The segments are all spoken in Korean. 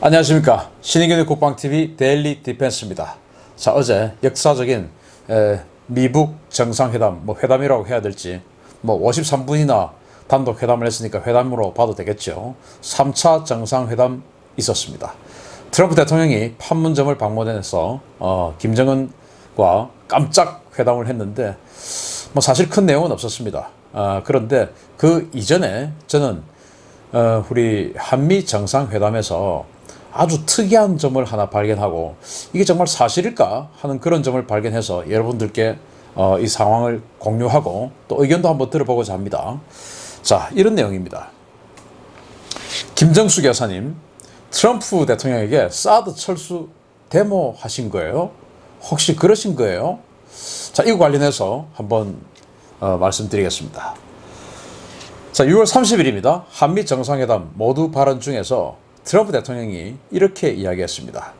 안녕하십니까. 신인균의 국방TV 데일리 디펜스입니다. 자, 어제 역사적인 미북 정상회담, 회담이라고 해야 될지 53분이나 단독 회담을 했으니까 회담으로 봐도 되겠죠. 3차 정상회담 있었습니다. 트럼프 대통령이 판문점을 방문해서 김정은과 깜짝 회담을 했는데 사실 큰 내용은 없었습니다. 그런데 그 이전에 저는 우리 한미 정상회담에서 아주 특이한 점을 하나 발견하고 이게 정말 사실일까 하는 그런 점을 발견해서 여러분들께 이 상황을 공유하고 또 의견도 한번 들어보고자 합니다. 자, 이런 내용입니다. 김정숙 여사님, 트럼프 대통령에게 사드 철수 데모하신 거예요? 혹시 그러신 거예요? 자, 이거 관련해서 한번 말씀드리겠습니다. 자, 6월 30일입니다. 한미 정상회담 모두 발언 중에서 트럼프 대통령이 이렇게 이야기했습니다.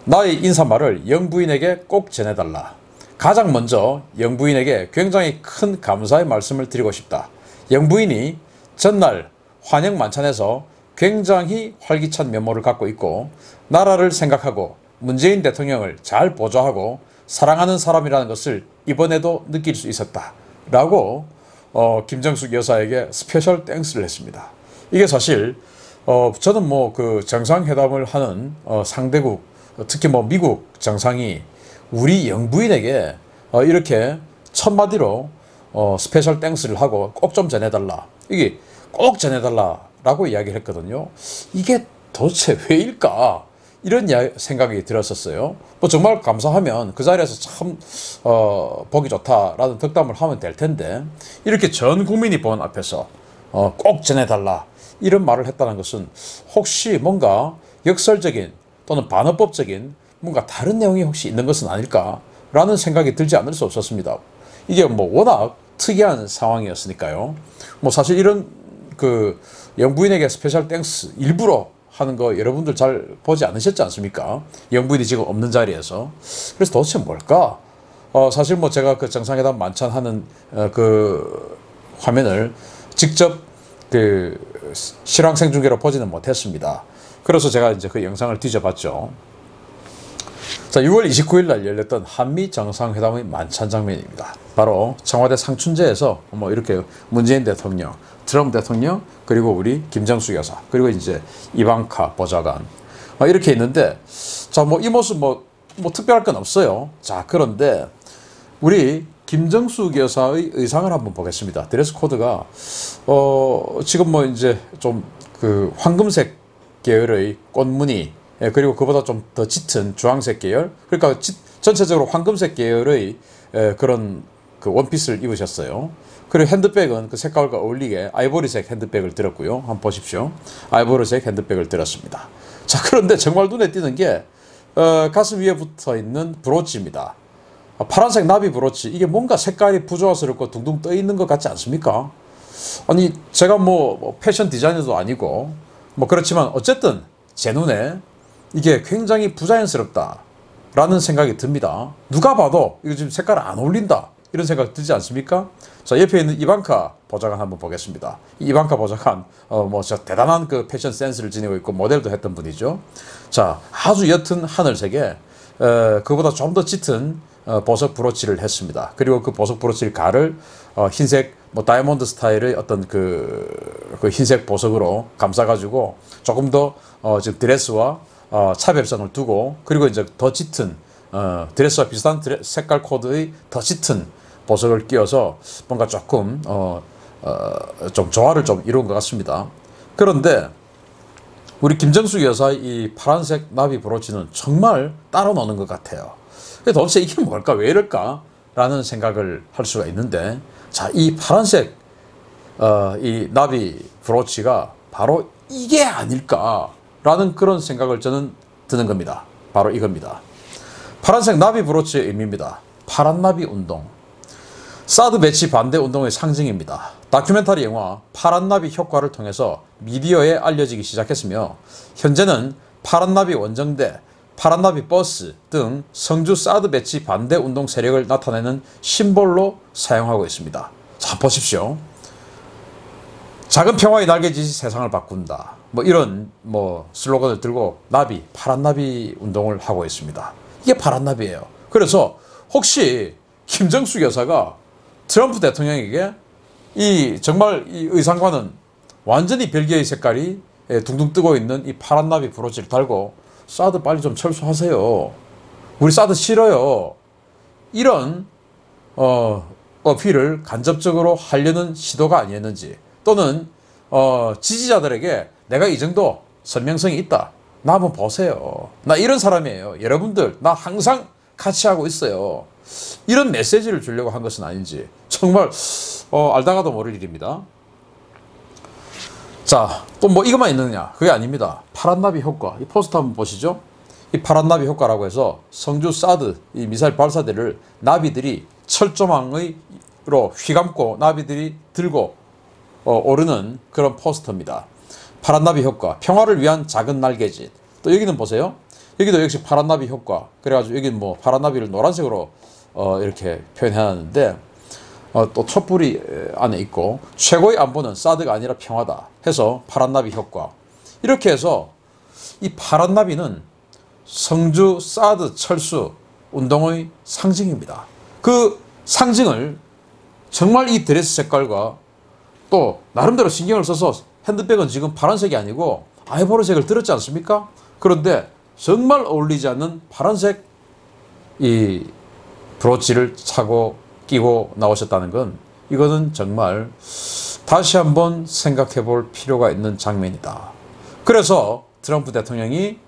나의 인사말을 영부인에게 꼭 전해달라. 가장 먼저 영부인에게 굉장히 큰 감사의 말씀을 드리고 싶다. 영부인이 전날 환영 만찬에서 굉장히 활기찬 면모를 갖고 있고 나라를 생각하고 문재인 대통령을 잘 보좌하고 사랑하는 사람이라는 것을 이번에도 느낄 수 있었다. 라고 김정숙 여사에게 스페셜 땡스를 했습니다. 이게 사실 저는 그 정상회담을 하는 상대국, 특히 미국 정상이 우리 영부인에게 이렇게 첫마디로 스페셜 땡스를 하고 꼭 좀 전해달라. 이게 꼭 전해달라라고 이야기를 했거든요. 이게 도대체 왜일까? 이런 생각이 들었었어요. 정말 감사하면 그 자리에서 참 보기 좋다라는 덕담을 하면 될 텐데 이렇게 전 국민이 본 앞에서 꼭 전해달라. 이런 말을 했다는 것은 혹시 뭔가 역설적인 또는 반어법적인 뭔가 다른 내용이 혹시 있는 것은 아닐까라는 생각이 들지 않을 수 없었습니다. 이게 워낙 특이한 상황이었으니까요. 사실 이런 영부인에게 스페셜 땡스 일부러 하는 거 여러분들 잘 보지 않으셨지 않습니까? 영부인이 지금 없는 자리에서. 그래서 도대체 뭘까? 사실 제가 그 정상회담 만찬하는 그 화면을 직접 실황 생중계로 보지는 못했습니다. 그래서 제가 이제 그 영상을 뒤져봤죠. 자, 6월 29일 날 열렸던 한미 정상회담의 만찬 장면입니다. 바로 청와대 상춘제에서 이렇게 문재인 대통령, 트럼프 대통령, 그리고 우리 김정숙 여사, 그리고 이제 이방카 보좌관 이렇게 있는데, 자, 이 모습 특별할 건 없어요. 자, 그런데 우리 김정숙 여사의 의상을 한번 보겠습니다. 드레스 코드가 지금 이제 좀 황금색 계열의 꽃무늬, 그리고 그보다 좀 더 짙은 주황색 계열, 그러니까 전체적으로 황금색 계열의 그런 원피스를 입으셨어요. 그리고 핸드백은 그 색깔과 어울리게 아이보리색 핸드백을 들었고요. 한번 보십시오. 아이보리색 핸드백을 들었습니다. 자, 그런데 정말 눈에 띄는 게 가슴 위에 붙어 있는 브로치입니다. 파란색 나비 브로치, 이게 뭔가 색깔이 부조화스럽고 둥둥 떠 있는 것 같지 않습니까? 아니, 제가 패션 디자이너도 아니고 그렇지만 어쨌든 제 눈에 이게 굉장히 부자연스럽다라는 생각이 듭니다. 누가 봐도 이거 지금 색깔 안 어울린다 이런 생각 들지 않습니까? 자, 옆에 있는 이방카 보좌관 한번 보겠습니다. 이 이방카 보좌관 진짜 대단한 그 패션 센스를 지니고 있고 모델도 했던 분이죠. 자, 아주 옅은 하늘색에 그보다 좀 더 짙은 보석 브로치를 했습니다. 그리고 그 보석 브로치 가를 흰색 다이아몬드 스타일의 어떤 그 흰색 보석으로 감싸가지고 조금 더 지금 드레스와 차별성을 두고, 그리고 이제 더 짙은 드레스와 비슷한 색깔 코드의 더 짙은 보석을 끼워서 뭔가 조금 좀 조화를 좀 이룬 것 같습니다. 그런데 우리 김정숙 여사의 이 파란색 나비 브로치는 정말 따로 노는 것 같아요. 도대체 이게 뭘까? 왜 이럴까? 라는 생각을 할 수가 있는데, 자, 이 파란색 이 나비 브로치가 바로 이게 아닐까라는 그런 생각을 저는 드는 겁니다. 바로 이겁니다. 파란색 나비 브로치의 의미입니다. 파란 나비 운동. 사드 배치 반대 운동의 상징입니다. 다큐멘터리 영화 파란 나비 효과를 통해서 미디어에 알려지기 시작했으며, 현재는 파란 나비 원정대, 파란 나비 버스 등 성주 사드 배치 반대 운동 세력을 나타내는 심볼로 사용하고 있습니다. 자, 보십시오. 작은 평화의 날개짓이 세상을 바꾼다. 뭐 이런 뭐 슬로건을 들고 나비, 파란 나비 운동을 하고 있습니다. 이게 파란 나비예요. 그래서 혹시 김정숙 여사가 트럼프 대통령에게 이 정말 이 의상과는 완전히 별개의 색깔이 둥둥 뜨고 있는 이 파란 나비 브로치를 달고 사드 빨리 좀 철수하세요. 우리 사드 싫어요. 이런 어필을 간접적으로 하려는 시도가 아니었는지, 또는 지지자들에게 내가 이 정도 선명성이 있다, 나 한번 보세요, 나 이런 사람이에요, 여러분들 나 항상 같이 하고 있어요, 이런 메시지를 주려고 한 것은 아닌지 정말 알다가도 모를 일입니다. 자, 또 뭐 이것만 있느냐? 그게 아닙니다. 파란나비 효과, 이 포스터 한번 보시죠. 이 파란나비 효과라고 해서 성주 사드 이 미사일 발사대를 나비들이 철조망으로 휘감고 나비들이 들고 오르는 그런 포스터입니다. 파란나비 효과, 평화를 위한 작은 날개짓. 또 여기는 보세요. 여기도 역시 파란나비 효과. 그래가지고 여기는 뭐 파란나비를 노란색으로 이렇게 표현해놨는데, 또 촛불이 안에 있고, 최고의 안보는 사드가 아니라 평화다 해서 파란나비 효과. 이렇게 해서 이 파란나비는 성주 사드 철수 운동의 상징입니다. 그 상징을 정말 이 드레스 색깔과 또 나름대로 신경을 써서, 핸드백은 지금 파란색이 아니고 아이보리색을 들었지 않습니까? 그런데 정말 어울리지 않는 파란색 이 브로치를 차고 끼고 나오셨다는 건, 이거는 정말 다시 한번 생각해 볼 필요가 있는 장면이다. 그래서 트럼프 대통령이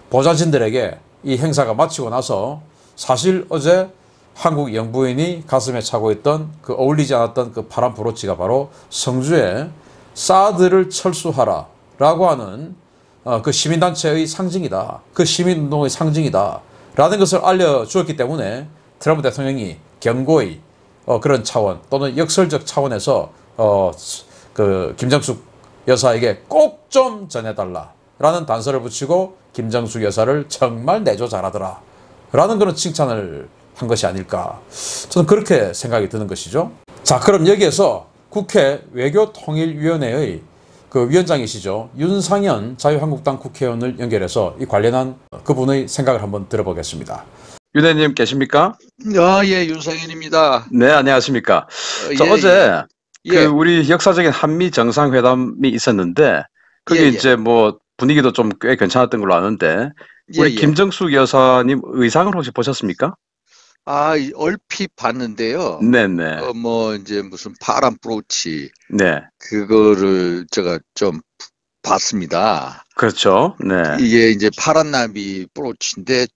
보좌진들에게 이 행사가 마치고 나서, 사실 어제 한국 영부인이 가슴에 차고 있던 그 어울리지 않았던 그 파란 브로치가 바로 성주에 사드를 철수하라 라고 하는 그 시민단체의 상징이다, 그 시민운동의 상징이다 라는 것을 알려주었기 때문에 트럼프 대통령이 경고의 그런 차원, 또는 역설적 차원에서 그 김정숙 여사에게 꼭 좀 전해달라 라는 단서를 붙이고 김정숙 여사를 정말 내조 잘하더라 라는 그런 칭찬을 한 것이 아닐까, 저는 그렇게 생각이 드는 것이죠. 자, 그럼 여기에서 국회 외교통일위원회의 그 위원장이시죠, 윤상현 자유한국당 국회의원을 연결해서 이 관련한 그분의 생각을 한번 들어보겠습니다. 윤 의원님 계십니까? 예, 윤상현입니다. 네, 안녕하십니까. 어제 그 우리 역사적인 한미 정상회담이 있었는데, 그게 이제 뭐 분위기도 좀 꽤 괜찮았던 걸로 아는데, 우리 김정숙 여사님 의상을 혹시 보셨습니까? 얼핏 봤는데요. 네네. 뭐 이제 무슨 파란 브로치, 네. 그거를 제가 좀 봤습니다. 그렇죠. 네. 이게 이제 파란 나비 브로치인데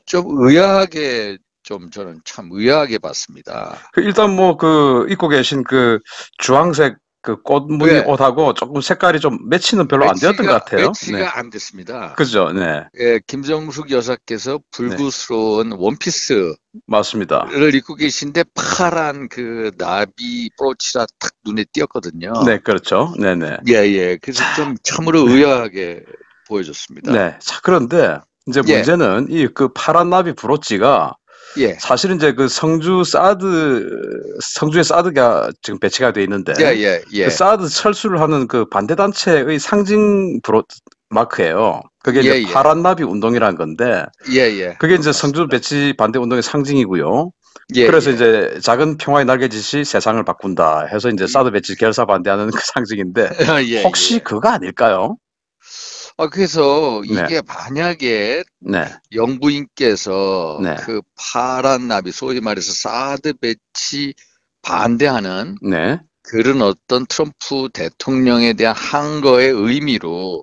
좀 의아하게, 좀 저는 참 의아하게 봤습니다. 일단 뭐 그 입고 계신 그 주황색 그 꽃무늬 옷하고 조금 색깔이 좀 매치는 별로 안 되었던 것 같아요. 매치가 안 됐습니다. 그죠. 네. 예, 김정숙 여사께서 불구스러운 원피스 맞습니다.를 입고 계신데 파란 그 나비 브로치라 딱 눈에 띄었거든요. 네, 그렇죠. 네네. 예. 그래서 좀 참으로 의아하게 보여졌습니다. 네. 자, 그런데 이제 문제는 이 그 파란 나비 브로치가 사실은 이제 그 성주에 사드가 지금 배치가 되어 있는데, 그 사드 철수를 하는 그 반대 단체의 상징 마크예요. 그게 이제 파란 나비 운동이라는 건데, 그게 이제 성주 배치 반대 운동의 상징이고요. 그래서 이제 작은 평화의 날개짓이 세상을 바꾼다 해서 이제 사드 배치 결사 반대하는 그 상징인데, 혹시 그거 아닐까요? 그래서 이게 만약에 영부인께서 그 파란 나비, 소위 말해서 사드 배치 반대하는 그런 어떤 트럼프 대통령에 대한 항거의 의미로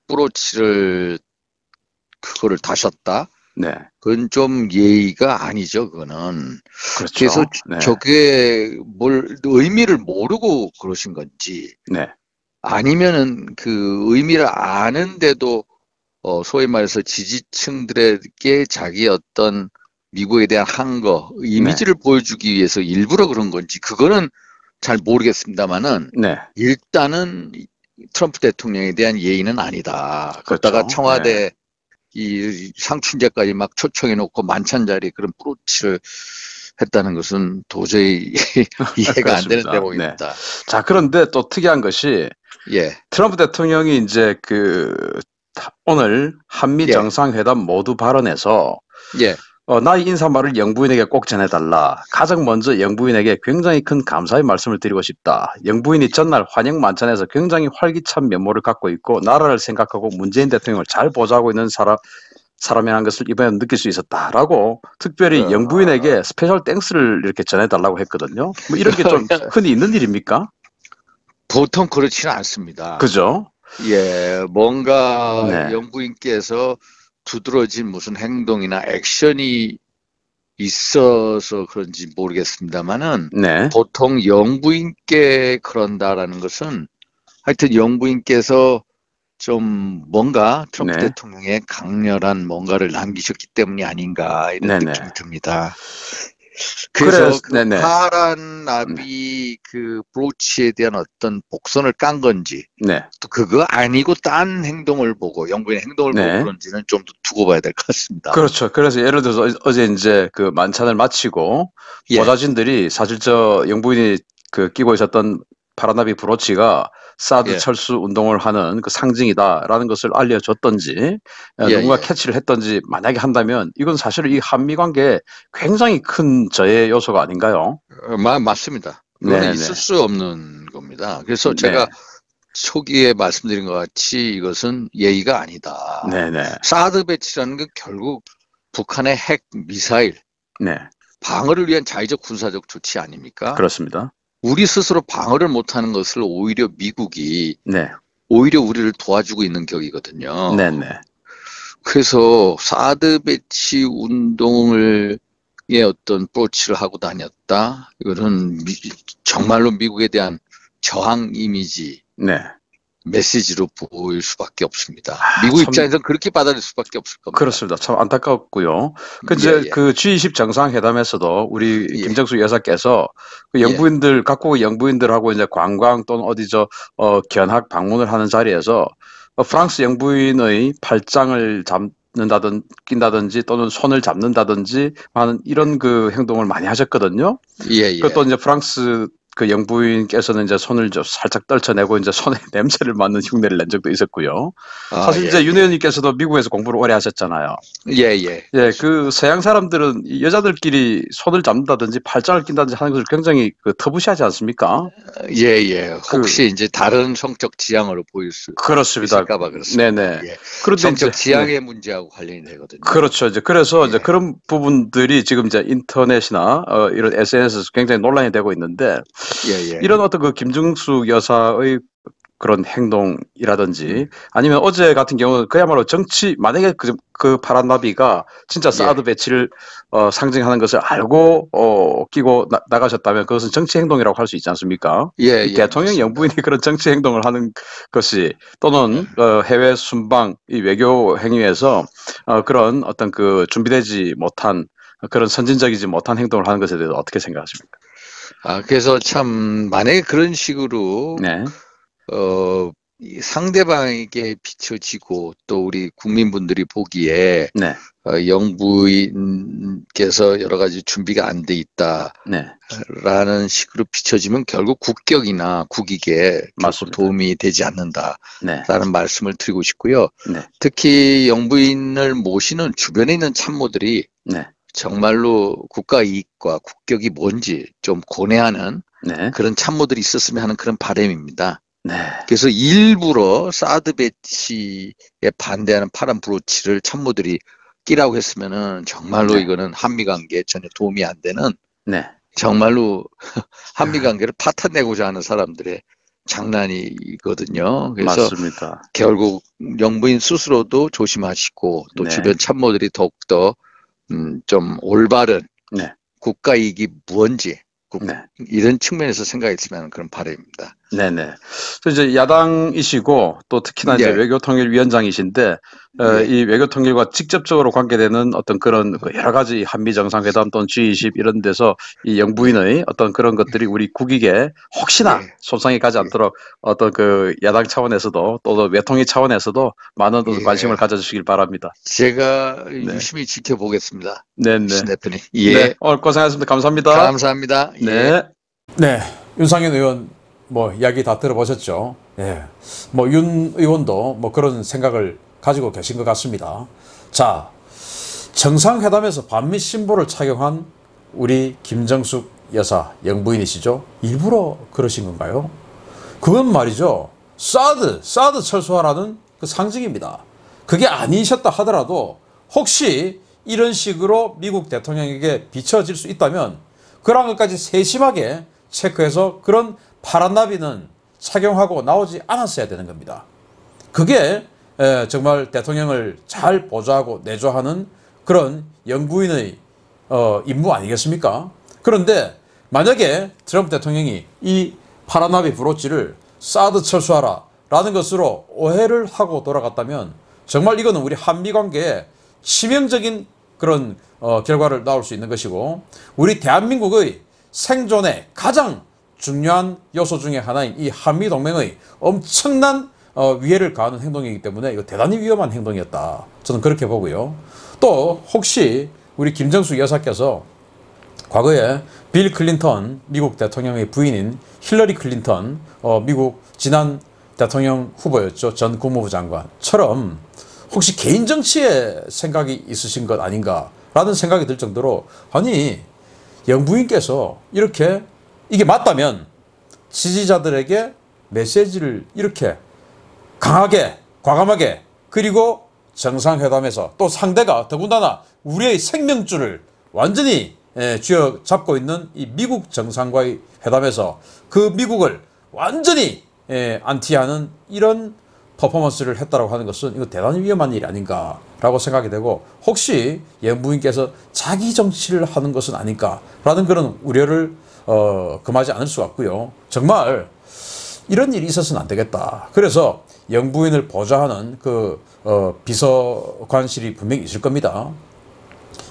브로치를 그거를 다셨다? 그건 좀 예의가 아니죠, 그거는. 그렇죠. 그래서 저게 뭘 의미를 모르고 그러신 건지, 아니면은 그 의미를 아는데도 소위 말해서 지지층들에게 자기의 어떤 미국에 대한 항거, 이미지를 보여주기 위해서 일부러 그런 건지, 그거는 잘 모르겠습니다만은 일단은 트럼프 대통령에 대한 예의는 아니다. 그러다가 청와대 이 상춘제까지 막 초청해 놓고 만찬 자리에 그런 브로치를 했다는 것은 도저히 이해가 안 되는 그렇습니다. 대목입니다. 네. 자, 그런데 또 특이한 것이 예, 트럼프 대통령이 이제 오늘 한미 예, 정상회담 모두 발언에서 예. 나의 인사말을 영부인에게 꼭 전해달라. 가장 먼저 영부인에게 굉장히 큰 감사의 말씀을 드리고 싶다. 영부인이 전날 환영 만찬에서 굉장히 활기찬 면모를 갖고 있고 나라를 생각하고 문재인 대통령을 잘 보좌하고 있는 사람이라는 것을 이번에 느낄 수 있었다라고 특별히 영부인에게 스페셜 땡스를 이렇게 전해달라고 했거든요. 뭐 이런 게 좀 흔히 있는 일입니까? 보통 그렇지는 않습니다. 그죠? 예, 뭔가 네. 영부인께서 두드러진 무슨 행동이나 액션이 있어서 그런지 모르겠습니다만은 네. 보통 영부인께 그런다라는 것은 하여튼 영부인께서 좀 뭔가 트럼프 네. 대통령의 강렬한 뭔가를 남기셨기 때문이 아닌가 이런 네네. 느낌이 듭니다. 그래서 그 네네. 파란 나비 그 브로치에 대한 어떤 복선을 깐 건지 네. 또 그거 아니고 딴 행동을 보고 영부인의 행동을 네. 보고 그런지는 좀 더 두고 봐야 될 것 같습니다. 그렇죠. 그래서 예를 들어서 어제 이제 그 만찬을 마치고 예, 보좌진들이 사실 저 영부인이 끼고 있었던 파라나비 브로치가 사드 예, 철수 운동을 하는 그 상징이다라는 것을 알려줬던지 예, 누군가 예. 캐치를 했던지 만약에 한다면 이건 사실 이 한미 관계에 굉장히 큰 저해 요소가 아닌가요? 맞습니다. 그거는 네네. 있을 수 없는 겁니다. 그래서 네. 제가 초기에 말씀드린 것 같이 이것은 예의가 아니다. 네네. 사드 배치라는 게 결국 북한의 핵 미사일 네. 방어를 위한 자의적 군사적 조치 아닙니까? 그렇습니다. 우리 스스로 방어를 못하는 것을 오히려 미국이 네. 오히려 우리를 도와주고 있는 격이거든요. 네네. 그래서 사드 배치 운동을 의 어떤 프로치를 하고 다녔다. 이거는 정말로 미국에 대한 저항 이미지 네. 메시지로 보일 수밖에 없습니다. 미국 참- 입장에서는 그렇게 받아들일 수밖에 없을 겁니다. 그렇습니다. 참 안타깝고요. 예, 예. 그 G20 정상회담에서도 우리 예. 김정숙 여사께서 그 영부인들, 각국 영부인들하고 이제 관광 또는 견학 방문을 하는 자리에서 프랑스 영부인의 팔짱을 낀다든지 또는 손을 잡는다든지 하는 이런 그 행동을 많이 하셨거든요. 예, 예. 그것도 이제 프랑스 그 영부인께서는 이제 손을 좀 살짝 떨쳐내고 이제 손에 냄새를 맡는 흉내를 낸 적도 있었고요. 사실 이제 윤 의원님께서도 미국에서 공부를 오래 하셨잖아요. 예, 예. 예, 그 서양 사람들은 이 여자들끼리 손을 잡는다든지 팔짱을 낀다든지 하는 것을 굉장히 터부시하지 않습니까? 예, 예. 혹시 이제 다른 성적 지향으로 보일 수 그렇습니다. 있을까봐 그렇습니다. 네네. 예. 그런데 성적 이제, 지향의 문제하고 관련이 되거든요. 그렇죠. 이제 그래서 예. 이제 그런 부분들이 지금 이제 인터넷이나 이런 SNS에서 굉장히 논란이 되고 있는데 예, 예. 이런 어떤 그 김중숙 여사의 그런 행동이라든지 아니면 어제 같은 경우는 그야말로 만약에 그 파란 나비가 진짜 사드 배치를 상징하는 것을 알고 끼고 나가셨다면 그것은 정치 행동이라고 할 수 있지 않습니까? 예, 이 예, 대통령 맞습니다. 영부인이 그런 정치 행동을 하는 것이 또는 해외 순방 이 외교 행위에서 그런 어떤 그 준비되지 못한 그런 선진적이지 못한 행동을 하는 것에 대해서 어떻게 생각하십니까? 그래서 참 만약에 그런 식으로 네. 이 상대방에게 비춰지고 또 우리 국민분들이 보기에 네. 영부인께서 여러 가지 준비가 안 돼 네. 있다라는 식으로 비춰지면 결국 국격이나 국익에 맞습니다. 도움이 되지 않는다라는 네. 말씀을 드리고 싶고요. 네. 특히 영부인을 모시는 주변에 있는 참모들이 네. 정말로 국가 이익과 국격이 뭔지 좀 고뇌하는 네. 그런 참모들이 있었으면 하는 그런 바람입니다. 네. 그래서 일부러 사드 배치에 반대하는 파란 브로치를 참모들이 끼라고 했으면은 정말로 이거는 한미 관계에 전혀 도움이 안 되는 네. 정말로 한미 관계를 파탄내고자 하는 사람들의 장난이거든요. 그래서 맞습니다. 결국 영부인 스스로도 조심하시고 또 네. 주변 참모들이 더욱더 좀 올바른 네. 국가 이익이 무언지 네. 이런 측면에서 생각했으면 하는 그런 바람입니다. 네네. 그래서 이제 야당이시고 또 특히나 이제 예, 외교통일위원장이신데 예, 이 외교통일과 직접적으로 관계되는 어떤 그런 그 여러 가지 한미 정상회담 또는 G20 이런 데서 이 예, 영부인의 어떤 그런 것들이 우리 국익에 혹시나 예, 손상이 가지 예, 않도록 어떤 그 야당 차원에서도 또 외통위 차원에서도 많은 어떤 관심을 예. 가져주시길 바랍니다. 제가 네. 유심히 지켜보겠습니다. 네네. 신 대표님. 네. 예, 오늘 고생하셨습니다. 감사합니다. 감사합니다. 예. 네. 네, 윤상현 의원 뭐 이야기 다 들어보셨죠? 예, 뭐 윤 의원도 뭐 그런 생각을 가지고 계신 것 같습니다. 자, 정상회담에서 반미 심보를 착용한 우리 김정숙 여사 영부인이시죠? 일부러 그러신 건가요? 그건 말이죠. 사드 철수하라는 그 상징입니다. 그게 아니셨다 하더라도 혹시 이런 식으로 미국 대통령에게 비춰질 수 있다면 그런 것까지 세심하게 체크해서 그런 파란 나비는 착용하고 나오지 않았어야 되는 겁니다. 그게 정말 대통령을 잘 보좌하고 내조하는 그런 영부인의 임무 아니겠습니까? 그런데 만약에 트럼프 대통령이 이 파란 나비 브로치를 사드 철수하라 라는 것으로 오해를 하고 돌아갔다면 정말 이거는 우리 한미 관계에 치명적인 그런 결과를 낳을 수 있는 것이고 우리 대한민국의 생존에 가장 중요한 요소 중에 하나인 이 한미 동맹의 엄청난 위해를 가하는 행동이기 때문에 이거 대단히 위험한 행동이었다. 저는 그렇게 보고요. 또 혹시 우리 김정숙 여사께서 과거에 빌 클린턴 미국 대통령의 부인인 힐러리 클린턴 미국 지난 대통령 후보였죠. 전 국무부 장관처럼 혹시 개인 정치에 생각이 있으신 것 아닌가라는 생각이 들 정도로 아니 영부인께서 이렇게 이게 맞다면 지지자들에게 메시지를 이렇게 강하게 과감하게 그리고 정상회담에서 또 상대가 더군다나 우리의 생명줄을 완전히 쥐어잡고 있는 이 미국 정상과의 회담에서 그 미국을 완전히 안티하는 이런 퍼포먼스를 했다고 하는 것은 이거 대단히 위험한 일이 아닌가라고 생각이 되고 혹시 영부인께서 자기 정치를 하는 것은 아닌가라는 그런 우려를 금하지 않을 수가 없고요. 정말 이런 일이 있어서는 안 되겠다. 그래서 영부인을 보좌하는 그 비서관실이 분명히 있을 겁니다.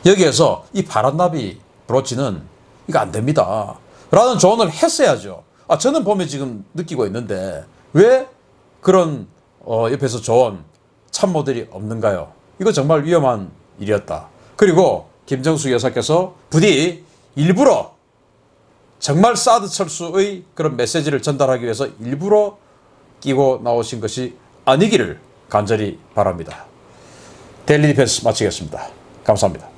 여기에서 이 파란나비 브로치는 이거 안 됩니다. 라는 조언을 했어야죠. 저는 보면 지금 느끼고 있는데 왜 그런 옆에서 조언 참모들이 없는가요? 이거 정말 위험한 일이었다. 그리고 김정숙 여사께서 부디 일부러 정말 사드 철수의 그런 메시지를 전달하기 위해서 일부러 끼고 나오신 것이 아니기를 간절히 바랍니다. 데일리 디펜스 마치겠습니다. 감사합니다.